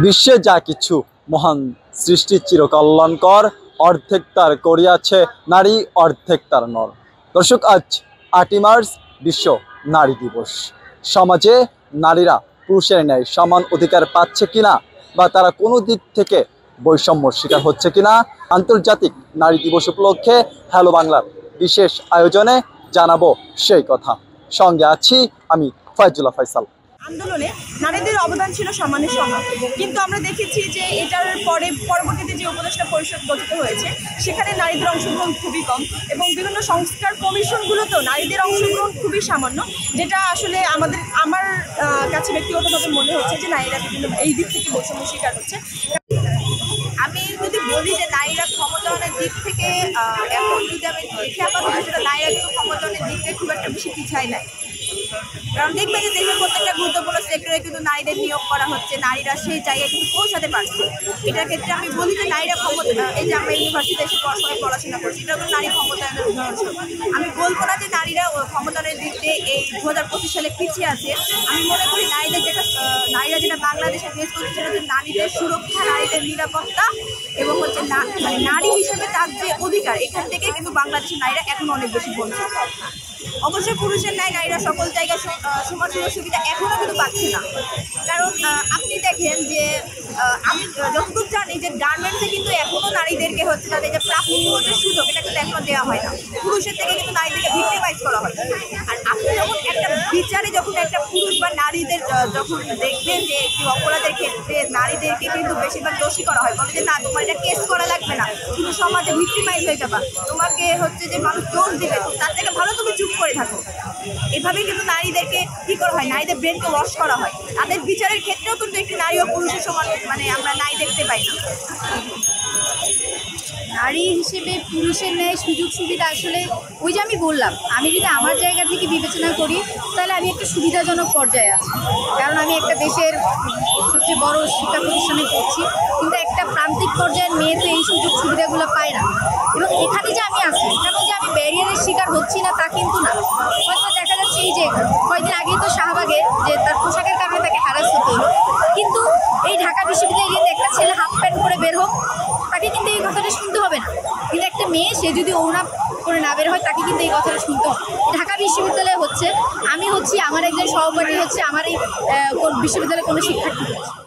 বিশ্বে যা কিছু মহান সৃষ্টি চিরকল্যাণকর, অর্ধেক তার করিয়াছে নারী, অর্ধেক তার নর। দর্শক, আজ ৮ই মার্চ বিশ্ব নারী দিবস। সমাজে নারীরা পুরুষের ন্যায় সমান অধিকার পাচ্ছে কিনা, বা তারা কোনো দিক থেকে বৈষম্যর শিকার হচ্ছে কিনা, আন্তর্জাতিক নারী দিবস উপলক্ষে হ্যালো বাংলার বিশেষ আয়োজনে জানাবো সেই কথা। সঙ্গে আছি আমি ফয়জুল্লাহ ফয়সাল। আন্দোলনে নারীদের অবদান ছিল সমানে সমান, কিন্তু আমরা দেখেছি যে এটার পরবর্তীতে যে উপদেষ্টা পরিষদ গঠিত হয়েছে সেখানে নারীদের অংশগ্রহণ খুবই কম, এবং বিভিন্ন সংস্কার কমিশনগুলোতেও নারীদের অংশগ্রহণ খুবই সামান্য, যেটা আসলে আমার কাছে ব্যক্তিগতভাবে মনে হচ্ছে যে নারীরা বিভিন্ন এই দিক থেকে বৈষম্য শিকার হচ্ছে। আমি যদি বলি যে নারীরা ক্ষমতায়নের দিক থেকে এখন যদি আমি দেখি আপাতত সেটা নারীরা কিন্তু ক্ষমতায়নের দিক থেকে খুব একটা বেশি পিছায় নাই। কারণ দেখবেন যে দেশের প্রত্যেকটা গুরুত্বপূর্ণ সেক্টরে কিন্তু নারীদের নিয়োগ করা হচ্ছে, নারীরা সেই জায়গায় কিন্তু পৌঁছাতে পারছে। এটার ক্ষেত্রে আমি বলি যে নারীরা এই যে আমরা ইউনিভার্সিটিতে এসে পড়াশোনা করছি, এটা কিন্তু নারী ক্ষমতায়নের উদাহরণস্বরূপ। আমি বলবো না যে নারীরা ক্ষমতায়নের দিক দিয়ে এই 2025 সালে পিছিয়ে আছে। আমি মনে করি নারীরা যেটা বাংলাদেশে ফেস করছে সেটা হচ্ছে নারীদের সুরক্ষা, নারীদের নিরাপত্তা, এবং হচ্ছে মানে নারী হিসেবে তার যে অধিকার, এখান থেকে কিন্তু বাংলাদেশের নারীরা এখন অনেক বেশি বঞ্চিত। অবশ্যই পুরুষের ন্যায় নারীরা সকল জায়গায় সমান সুযোগ সুবিধা এখনও কিন্তু পাচ্ছে না। কারণ আপনি দেখেন যে আমি যতটুকু জানি যে গার্মেন্টসে কিন্তু এখনও নারীদেরকে হচ্ছে তাদের যে প্রাপ্য যে সুযোগ, এটা কিন্তু এখনও দেওয়া হয় না। পুরুষের থেকে কিন্তু নারীদেরকে ভিক্টিমাইজ করা হয়। আর আপনি যখন একটা বিচারে যখন একটা পুরুষ বা নারীদের যখন দেখবেন যে একটি অপরাধের ক্ষেত্রে নারীদেরকে কিন্তু বেশিরভাগ দোষী করা হয়, বলে যে না তোমার এটা কেস করা লাগবে না, তুমি সমাজে ভিক্টিমাইজ হয়ে যাবা, তোমাকে হচ্ছে যে মানুষ দোষ দিবে, তার থেকে ভালো তুমি চুপ করে থাকো। এভাবেই কিন্তু নারীদেরকে কী করা হয়, নারীদের ব্রেনকে ওয়াশ করা হয়। তাদের বিচারের ক্ষেত্রেও কিন্তু একটি নারী ও পুরুষের সমান মানে আমরা নারী দেখতে পাই না। নারী হিসেবে পুরুষের ন্যায় সুযোগ সুবিধা আসলে ওই যে আমি বললাম, আমি যদি আমার জায়গা থেকে বিবেচনা করি তাহলে আমি একটা সুবিধাজনক পর্যায়ে আছি। কারণ আমি একটা দেশের সবচেয়ে বড় শিক্ষা প্রতিষ্ঠানে পড়ছি, কিন্তু একটা প্রান্তিক পর্যায়ের মেয়ে তো এই সুযোগ সুবিধাগুলো পায় না। এবং এখানে যে আমি আছি, এখানে যে আমি ব্যারিয়ারের শিকার হচ্ছি না তা কিন্তু না। হয়তো দেখা যাচ্ছে এই যে কয়েকদিন আগেই তো শাহবাগে যে তার পোশাকের কারণে তাকে হ্যারাস হতে হলো, কিন্তু এই ঢাকা বিশ্ববিদ্যালয়ে একটা ছেলে হাফ প্যান্ট পরে বের হোক, তাকে কিন্তু এই কথাটা শুনতে হবে না। কিন্তু একটা মেয়ে সে যদি ওড়না করে না বের হয়, তাকে কিন্তু এই কথাটা শুনতে হবে। ঢাকা বিশ্ববিদ্যালয়ে হচ্ছে, আমি হচ্ছি, আমার একজন সহপাঠী হচ্ছে, আমার এই বিশ্ববিদ্যালয়ে কোনো শিক্ষার্থী হচ্ছে।